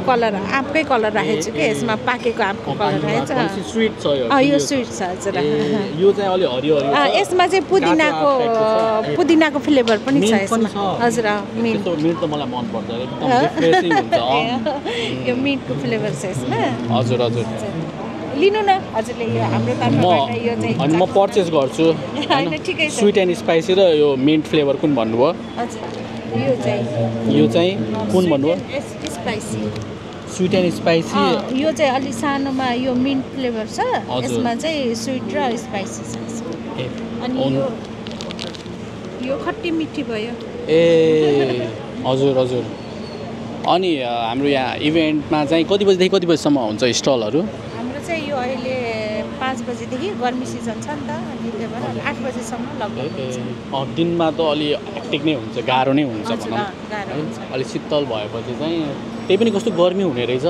कलर आँपकै कलर राखेको छु कि यसमा पाकेको आँपको कलर राखेको छ स्विट छ यो स्विट छ हजुर यो चाहिँ अलि हरियो यसमा चाहिँ पुदिनाको फ्लेभर पनि छ यसमा हजुर मिन्ट त मलाई मन पर्छ एकदम रिफ्रेशिङ हुन्छ यो मिन्टको फ्लेभर छ यसमा हजुर लिनु न हजुरले यो हाम्रो तर्फबाट यो चाहिँ अनि म पर्चेस गर्छु ठिकै छ स्विट एन्ड स्पाइसी र यो मिन्ट फ्लेभर कुन भन्नुभयो हजुर यो चाहिँ कुन भन्नुभयो स्विट एन्ड स्पाइसी यो चाहिँ अलि सानोमा यो मिन्ट फ्लेभर छ यसमा चाहिँ स्विट र स्पाइसी छ अनि यो खट्टी मिठी भयो ए हजुर हजुर अनि हाम्रो यहाँ इभेन्टमा चाहिँ कति बजीदेखि कति बजीसम्म हुन्छ स्टलहरू हाम्रो चाहिँ यो अहिले 5 बजीदेखि गर्मी सिजन छ नि त अनि त्यही भएर 8 बजीसम्म लगभग हुन्छ दिनमा त अलि हेक्टिक नै हुन्छ गाह्रो नै हुन्छ भनौँ अलि शीतल भएपछि चाहिँ त्यही पनि कस्तो गर्मी हुने रहेछ म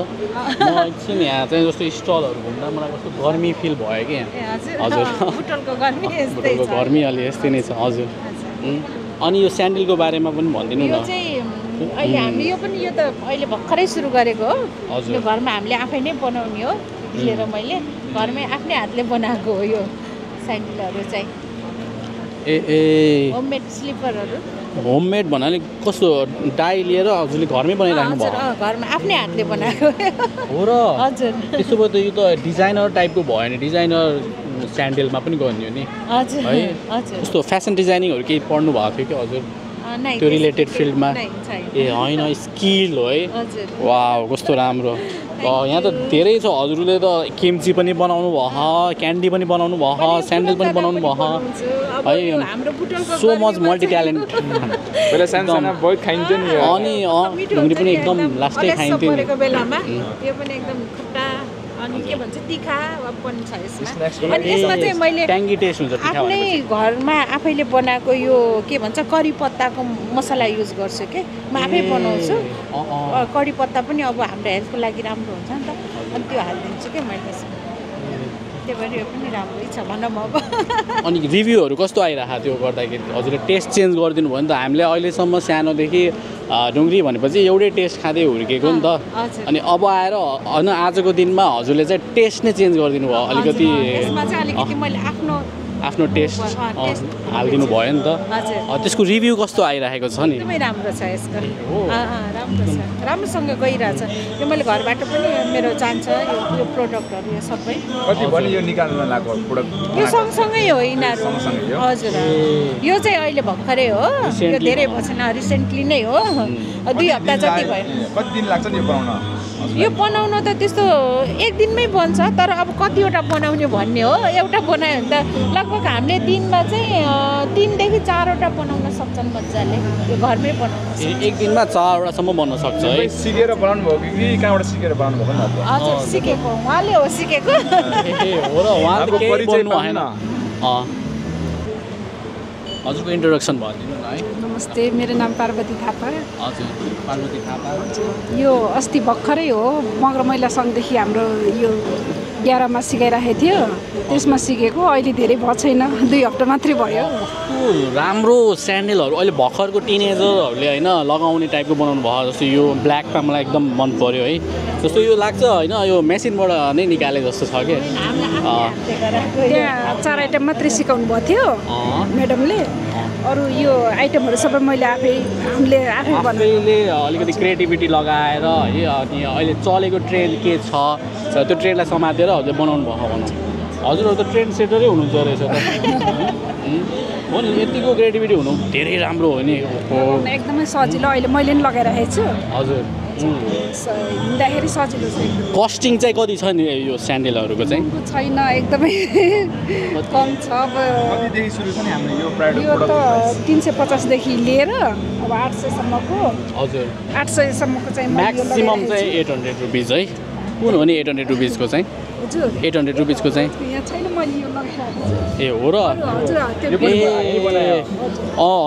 एकछिन यहाँ चाहिँ जस्तो स्टलहरू घुम्दा मलाई कस्तो गर्मी फिल भयो कि यहाँ हजुर बुटलको गर्मी अलि यस्तै नै छ हजुर अनि यो स्यान्डलको बारेमा पनि भनिदिनु न अहिले हामीले यो त अहिले भर्खरै सुरु गरेको हो यो घरमा हामीले आफै नै बनाउने हो लिएर मैले घरमै आफ्नै हातले बनाएको हो यो स्यान्डलहरू चाहिँ ए होममेड स्लिपरहरू होममेड भन्नाले कस्तो डाई लिएर हजुरले घरमै बनाइराख्नु भयो घरमा आफ्नै हातले बनाएको हो र हजुर त्यसो भए त यो त डिजाइनर टाइपको भयो नि डिजाइनर स्यान्डलमा पनि गर्ने हो नि हजुर है कस्तो फेसन डिजाइनिङहरू केही पढ्नु भएको थियो कि हजुर त्यो रिलेटेड फिल्डमा ए होइन स्किल हो है वाउ कस्तो राम्रो यहाँ त धेरै छ हजुरले त किम्ची पनि बनाउनु भयो क्यान्डी पनि बनाउनु भयो स्यान्डल पनि बनाउनु भयो है सो मच मल्टी ट्यालेन्ट अनि ढुङ्ग्री पनि एकदम लास्टै खाइन्थ्यो अनि के भन्छ तिखा पनि छ यसमा अनि यसमा चाहिँ मैले ट्याङ्गी टेस्ट हुन्छ आफ्नै घरमा आफैले बनाएको यो के भन्छ करी पत्ताको मसला युज गर्छु के म आफै बनाउँछु करी पत्ता पनि अब हाम्रो हेल्थको लागि राम्रो हुन्छ नि त अनि त्यो हालिदिन्छु कि मैले त्यही भएर यो पनि राम्रै छ भनौँ अब अनि रिभ्यूहरू कस्तो आइरहेको थियो गर्दाखेरि हजुरले टेस्ट चेन्ज गरिदिनु भयो नि त हामीले अहिलेसम्म सानोदेखि ढुङ्ग्री भनेपछि एउटै टेस्ट खाँदै हुर्केको नि त अनि अब आएर होइन आजको दिनमा हजुरले चाहिँ टेस्ट नै चेन्ज गरिदिनु भयो अलिकति मैले आफ्नो टेस्ट हालिदिनु भयो नि त त्यसको रिभ्यू कस्तो आइरहेको छ नि एकदमै राम्रो छ यसको राम्रो छ राम्रोसँग गइरहेछ यो मैले घरबाट पनि मेरो जान्छ यो प्रोडक्टहरू यो सबै यो सँगसँगै हो यिनीहरू हजुर यो चाहिँ अहिले भर्खरै हो यो धेरै भएन रिसेन्टली नै हो 2 हप्ता जति भयो कति दिन लाग्छ नि यो बनाउन त त्यस्तो एक दिनमै बन्छ तर अब कतिवटा बनाउने भन्ने हो एउटा बनायो भने त लगभग हामीले दिनमा चाहिँ 3 देखि 4 वटा बनाउन सक्छन् मजाले यो घरमै बनाउन एक दिनमा 4 वटासम्म बन्न सक्छ है सिकेर बनाउनु भयो कि कहाँबाट सिकेर बनाउनु भएको हजुर सिकेको उहाँले हो सिकेको हो र उहाँले केही बोल्नु भएन हजुरको इन्ट्रोडक्सन भनिदिनु न है नमस्ते मेरो नाम पार्वती थापा हजुर पार्वती थापा यो अस्ति भर्खरै हो मगर महिला सङ्घदेखि हाम्रो यो 11 मा सिकाइराखेको थियो त्यसमा सिकेको अहिले धेरै भएको छैन 2 हप्ता मात्रै भयो राम्रो स्यान्डलहरू अहिले भर्खरको टिनेजरहरूले होइन लगाउने टाइपको बनाउनु भयो जस्तो यो ब्ल्याकमा मलाई एकदम मन पर्यो है जस्तो यो लाग्छ होइन यो मेसिनबाट नै निकाले जस्तो छ कि त्यहाँ 4 आइटम मात्रै सिकाउनु भएको थियो म्याडमले अरू यो आइटमहरू सबै मैले हामीले आफै बनाएले अलिकति क्रिएटिभिटी लगाएर है अनि अहिले चलेको ट्रेन्ड के छ त्यो ट्रेन्डलाई समातेर हजुर बनाउनु भयो भनौँ हजुरहरू त ट्रेन्ड सेटरै हुनुहुन्छ रहेछ त हो नि यतिको क्रिएटिभिटी हुनु धेरै राम्रो हो नि एकदमै सजिलो अहिले मैले पनि लगाइरहेको छु हजुर हिँड्दाखेरि सजिलो छ कस्टिङ चाहिँ कति छ नि यो स्यान्डलहरूको चाहिँ छैन एकदमै कम छ अब कतिदेखि सुरु छ नि हाम्रो यो प्राइड यो त 350 देखि लिएर अब 800 सम्मको हजुर 800 सम्मको चाहिँ म्याक्सिमम चाहिँ 800 रुपीज है कुन हो नि 800 रुपीजको चाहिँ हजुर 800 रुपीजको चाहिँ यहाँ छैन मैले यो लगाइरहेको ए हो र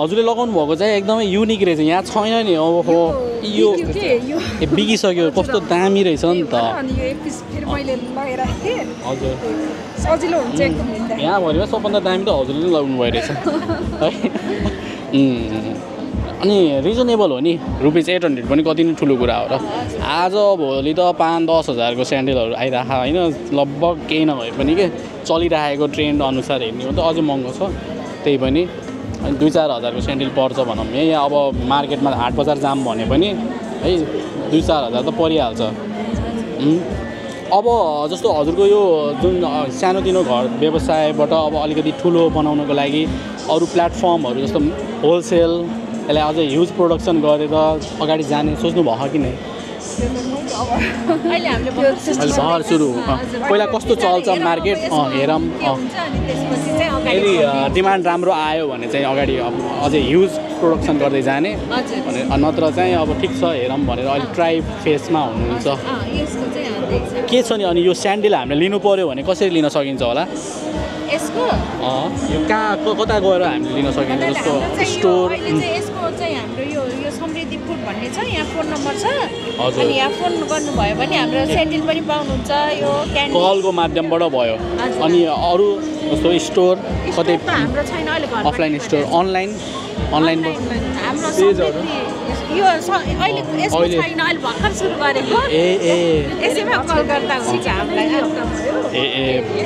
हजुरले लगाउनु भएको चाहिँ एकदमै युनिक रहेछ यहाँ छैन नि अब हो यो बिगिसक्यो कस्तो दामी रहेछ नि त अनि यो एक पिस फेरि मैले लगाइरहेको थिएँ हजुर सजिलो हुन्छ एकदम यहाँ भनेमा सबभन्दा दामी त हजुरले नै लगाउनु भइरहेछ है अनि रिजनेबल हो नि रुपिस 800 पनि कति नै ठुलो कुरा हो र आज भोलि त 5-10 हजारको स्यान्डलहरू आइरहेको होइन लगभग केही नभए पनि के चलिरहेको ट्रेन्ड अनुसार हेर्ने हो त अझै महँगो छ त्यही पनि अनि 2-4 हजारको स्यान्डल पर्छ भनौँ यहाँ अब मार्केटमा हाट बजार जाम भने पनि है 2-4 हजार त परिहाल्छ अब जस्तो हजुरको यो जुन सानोतिनो घर व्यवसायबाट अब अलिकति ठुलो बनाउनको लागि अरू प्लेटफर्महरू जस्तो होलसेल यसलाई अझै ह्युज प्रोडक्सन गरेर अगाडि जाने सोच्नु भयो कि नै अहिले हामीले अहिले भर सुरु पहिला कस्तो चल्छ मार्केट हेरौँ यदि डिमान्ड राम्रो आयो भने चाहिँ अगाडि अझै ह्युज प्रोडक्सन गर्दै जाने नत्र चाहिँ अब ठिक छ हेरौँ भनेर अहिले ट्राई फेसमा हुनुहुन्छ के छ नि अनि यो स्यान्डल हामीले लिनु पर्यो भने कसरी लिन सकिन्छ होला यसको यो कहाँ कता गएर हामीले लिन सकिन्छ जस्तो स्टोर यसको चाहिँ हाम्रो यो समृद्धि फुड भन्ने छ यहाँ फोन नम्बर छ अनि यहाँ फोन गर्नुभयो भने हाम्रो स्यान्डल पनि पाउनुहुन्छ यो कलको माध्यमबाट भयो अनि अरू जस्तो स्टोर कतै हाम्रो छैन अहिले अफलाइन स्टोर अनलाइन हाम्रो यो अहिले यसको छैन अहिले भर्खर सुरु गरेको यसैमा कल गर्दा हुन्छ हामीलाई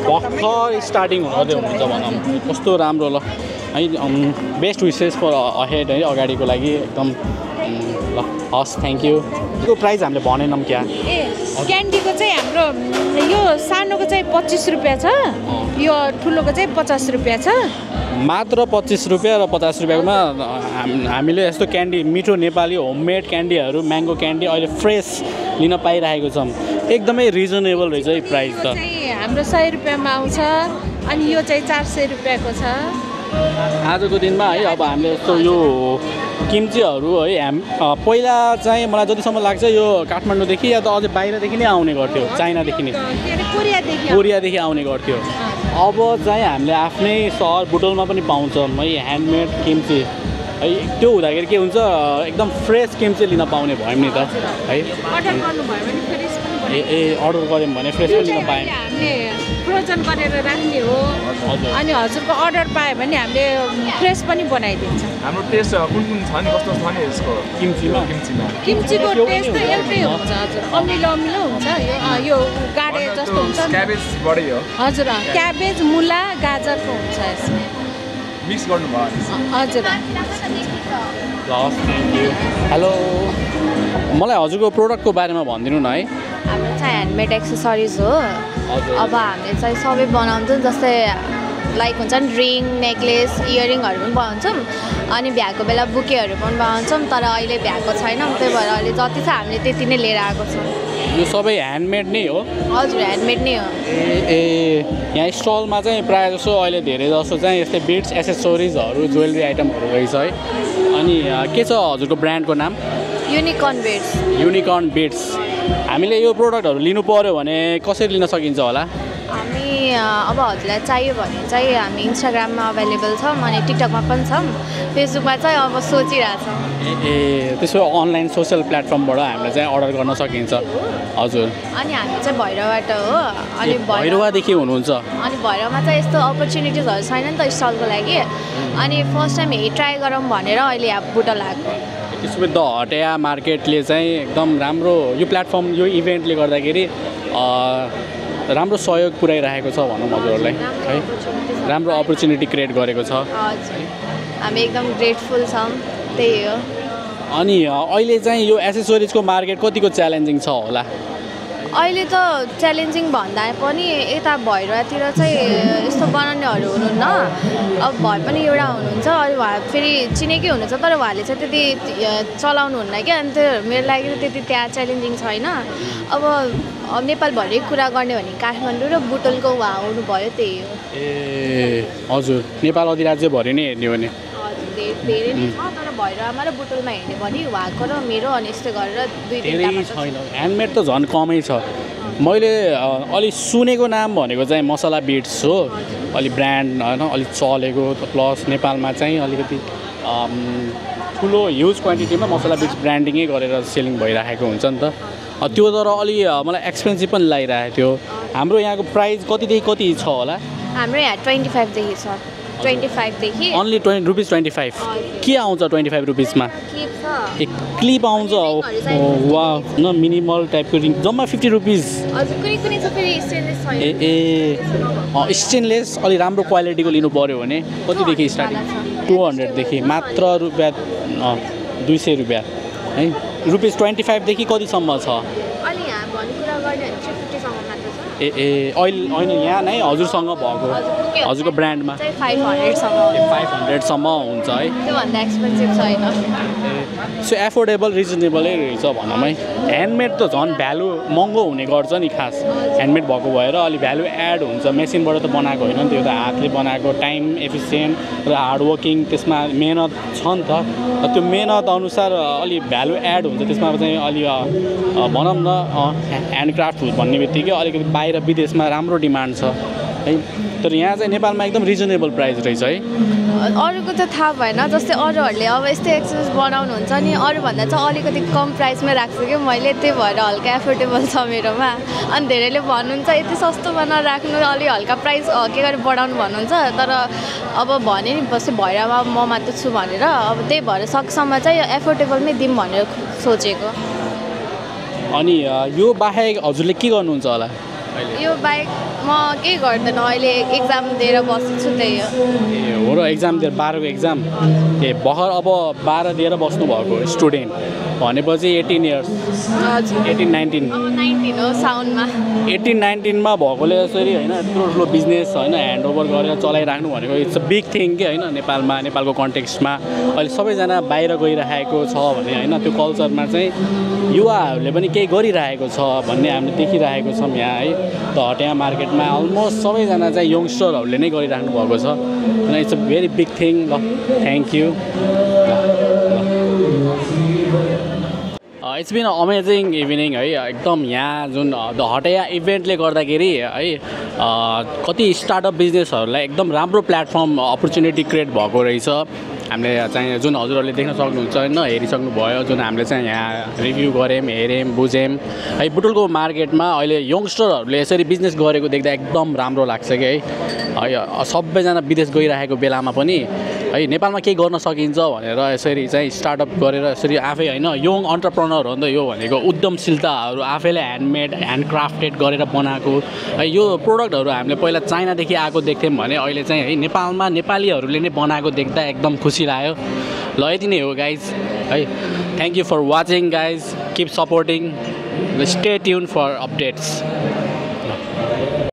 भर्खर स्टार्टिङ हुँदै हुनुहुन्छ भनौँ कस्तो राम्रो ल है बेस्ट विसेस फर अहेड है अगाडिको लागि एकदम ल हस् थ्याङ्क यू यो प्राइस हामीले भनेनौँ क्या क्यान्डीको चाहिँ हाम्रो यो सानोको चाहिँ 25 रुपियाँ छ यो ठुलोको चाहिँ 50 रुपियाँ छ मात्र 25 रुपियाँ र 50 रुपियाँमा हामीले यस्तो क्यान्डी मिठो नेपाली होममेड क्यान्डीहरू म्याङ्गो क्यान्डी अहिले फ्रेस लिन पाइरहेको छौँ एकदमै रिजनेबल रहेछ है प्राइस त हाम्रो 100 रुपियाँमा आउँछ अनि यो चाहिँ 400 रुपियाँको छ आजको दिनमा है अब हामीले यस्तो यो किम्चीहरू है पहिला चाहिँ मलाई जतिसम्म लाग्छ यो काठमाडौँदेखि या त अझै बाहिरदेखि नै आउने गर्थ्यो चाइनादेखि नै कोरियादेखि आउने गर्थ्यो अब चाहिँ हामीले आफ्नै सहर बुटोलमा पनि पाउँछौँ है ह्यान्डमेड किम्ची है त्यो हुँदाखेरि के हुन्छ एकदम फ्रेस किम्ची लिन पाउने भयौँ नि त है अर्डर गऱ्यौँ भने फ्रेस पनि लिन पायौँ फ्रोजन गरेर राख्ने हो अनि हजुरको अर्डर पायो भने हामीले फ्रेस पनि बनाइदिन्छ हाम्रो टेस्ट कुन कुन छ नि कस्तो छ नि यसको किम्चीको टेस्ट त एउटै हुन्छ हजुर अमिलो हुन्छ यो गाडे जस्तो हुन्छ क्याबेज बढी हो हजुर क्याबेज मुला गाजरको हुन्छ यसमा मिक्स गर्नुभयो हजुर हेलो मलाई हजुरको प्रोडक्टको बारेमा भनिदिनु न है हाम्रो चाहिँ ह्यान्डमेड एक्सेसरिज हो अब हामीले चाहिँ सबै बनाउँछौँ जस्तै लाइक हुन्छ नि रिङ नेक्लेस इयरिङहरू पनि बनाउँछौँ अनि भ्याएको बेला बुकेहरू पनि बनाउँछौँ तर अहिले भ्याएको छैनौँ त्यही भएर अहिले जति छ हामीले त्यति नै लिएर आएको छौँ यो सबै ह्यान्डमेड नै हो हजुर ह्यान्डमेड नै हो यहाँ स्टलमा चाहिँ प्रायः जसो अहिले धेरै जसो चाहिँ यस्तै बिट्स एसेसोरिजहरू ज्वेलरी आइटमहरू रहेछ है अनि के छ हजुरको ब्रान्डको नाम युनिकर्न बिट्स हामीले यो प्रोडक्टहरू लिनु पर्यो भने कसरी लिन सकिन्छ होला हामी अब हजुरलाई चाहियो भने चाहिँ हामी इन्स्टाग्राममा अभाइलेबल छौँ अनि टिकटकमा पनि छौँ फेसबुकमा चाहिँ अब सोचिरहेछौँ त्यसो अनलाइन सोसियल प्लेटफर्मबाट हामीले चाहिँ अर्डर गर्न सकिन्छ हजुर अनि हामी चाहिँ भैरवबाट हो अनि भैरवादेखि हुनुहुन्छ अनि भैरवमा चाहिँ यस्तो अपर्च्युनिटिजहरू छैन नि त स्टलको लागि अनि फर्स्ट टाइम यही ट्राई गरौँ भनेर अहिले यहाँ बुटल आएको त्यसो द हटिया मार्केटले चाहिँ एकदम राम्रो यो प्लेटफर्म यो इभेन्टले गर्दाखेरि राम्रो सहयोग पुर्याइरहेको छ भनौँ हजुरहरूलाई है राम्रो अपर्च्युनिटी क्रिएट गरेको छ हामी एकदम ग्रेटफुल छौँ त्यही हो अनि अहिले चाहिँ यो एसेसोरिजको मार्केट कतिको च्यालेन्जिङ छ होला अहिले त च्यालेन्जिङ भन्दा पनि यता भैरवातिर चाहिँ यस्तो बनाउनेहरू हुनुहुन्न अब भए पनि एउटा हुनुहुन्छ अरू उहाँ फेरि चिनेकै हुनुहुन्छ तर उहाँले चाहिँ त्यति चलाउनुहुन्न क्या अनि त्यो मेरो लागि त त्यति त्यहाँ च्यालेन्जिङ छैन अब नेपालभरि कुरा गर्ने भने काठमाडौँ र बुटोलको उहाँ आउनुभयो त्यही हो हजुर नेपाल अधिराज्यभरि नै हेर्ने हो भने धेरै नै छ तर भैरवामा र बुटोलमा हेर्ने भने उहाँको र मेरो अनि यस्तै गरेर दुई धेरै छैन ह्यान्डमेड त झन् कमै छ मैले अलि सुनेको नाम भनेको चाहिँ मसला बिट्स हो अलि ब्रान्ड होइन अलिक चलेको प्लस नेपालमा चाहिँ अलिकति ठुलो ह्युज क्वान्टिटीमा मसला बिट्स ब्रान्डिङै गरेर सेलिङ भइरहेको हुन्छ नि त त्यो तर अलि मलाई एक्सपेन्सिभ पनि लागिरहेको थियो हाम्रो यहाँको प्राइस कतिदेखि कति छ होला हाम्रो यहाँ 25 देखि छ 25 देखि ओन्ली ₹25 के आउँछ 25 रुपिसमा एक क्लिप आउँछ वा न मिनिमल टाइपको रिङ जम्मा 50 रुपिस स्टेनलेस अलि राम्रो क्वालिटीको लिनु पर्यो भने कतिदेखि स्टार्टिङ 200 देखि मात्र रुपियाँ 200 रुपियाँ है ₹25 देखि कतिसम्म छ अनि यहाँ भन्ने कुरा गर्ने भने 350 सम्म मात्र छ ए अहिले होइन यहाँ नै हजुरसँग भएको हजुरको ब्रान्डमा 500सम्म हुन्छ है त्योभन्दा एक्सपेन्सिभ छैन सो एफोर्डेबल रिजनेबलै रहेछ भनौँ है ह्यान्डमेड त झन् भ्यालु महँगो हुने गर्छ नि खास ह्यान्डमेड भएको भएर अलि भ्यालु एड हुन्छ मेसिनबाट त बनाएको होइन नि त्यो त हातले बनाएको टाइम एफिसियन्ट र हार्डवर्किङ त्यसमा मेहनत छ नि त त्यो मेहनत अनुसार अलि भ्यालु एड हुन्छ त्यसमा चाहिँ अलि भनौँ न ह्यान्डक्राफ्ट भन्ने बित्तिकै अलिकति बाहिर विदेशमा राम्रो डिमान्ड छ है तर यहाँ चाहिँ नेपालमा एकदम रिजनेबल प्राइस रहेछ है अरूको त थाहा भएन जस्तै अरूहरूले अब यस्तै एक्सेस बनाउनुहुन्छ नि अरूभन्दा चाहिँ अलिकति कम प्राइसमै राख्छु कि मैले त्यही भएर हल्का एफोर्डेबल छ मेरोमा अनि धेरैले भन्नुहुन्छ यति सस्तोमा नराख्नु अलि हल्का प्राइस के गरी बढाउनु भन्नुहुन्छ तर अब भने नि बस भैरवा म मात्र छु भनेर अब त्यही भएर सकेसम्म चाहिँ एफोर्डेबलमै दिउँ भनेर सोचेको अनि यो बाहेक हजुरले के गर्नुहुन्छ होला यो बाहेक म केही गर्दैन अहिले एक्जाम दिएर बसेको छु त्यही हो ए हो र एक्जाम दिएर 12को एक्जाम ए भर्खर अब 12 दिएर बस्नुभएको स्टुडेन्ट भनेपछि 18 इयर्स हजुर 18 19 अब 19 हो साउन्डमा 18 19मा भएकोले यसरी होइन ठुलो ठुलो बिजनेस होइन ह्यान्डओभर गरेर चलाइराख्नु भनेको इट्स अ बिग थिङ के होइन नेपालमा नेपालको कन्टेक्स्टमा अहिले सबैजना बाहिर गइरहेको छ भने होइन त्यो कल्चरमा चाहिँ युवाहरूले पनि केही गरिरहेको छ भन्ने हामीले देखिरहेको छौँ यहाँ है त हटिया मार्केटमा अलमोस्ट सबैजना चाहिँ यङ्स्टरहरूले नै गरिराख्नु भएको छ होइन it's a very big thing ल thank you it's been amazing evening है एकदम यहाँ जुन द हटिया इभेन्टले गर्दाखेरि है कति स्टार्टअप बिजनेसहरूलाई एकदम राम्रो प्लेटफर्म अपर्च्युनिटी क्रिएट भएको रहेछ हामीले चाहिँ जुन हजुरहरूले देख्न सक्नुहुन्छ होइन हेरिसक्नुभयो जुन हामीले चाहिँ यहाँ रिभ्यू गऱ्यौँ हेऱ्यौँ बुझ्यौँ है बुटुलको मार्केटमा अहिले यङ्स्टरहरूले यसरी बिजनेस गरेको देख्दा एकदम राम्रो लाग्छ कि है सबैजना विदेश गइरहेको बेलामा पनि है नेपालमा केही गर्न सकिन्छ भनेर यसरी चाहिँ स्टार्टअप गरेर यसरी आफै होइन यङ अन्टरप्रेनर हो नि त यो भनेको उद्यमशीलताहरू आफैले ह्यान्डमेड ह्यान्डक्राफ्टेड गरेर बनाएको है यो प्रोडक्टहरू हामीले पहिला चाइनादेखि आएको देख्थ्यौँ भने अहिले चाहिँ है नेपालमा नेपालीहरूले नै बनाएको देख्दा एकदम खुसी लाग्यो ल यति नै हो गाइज है thank you for watching guys keep supporting stay tune for updates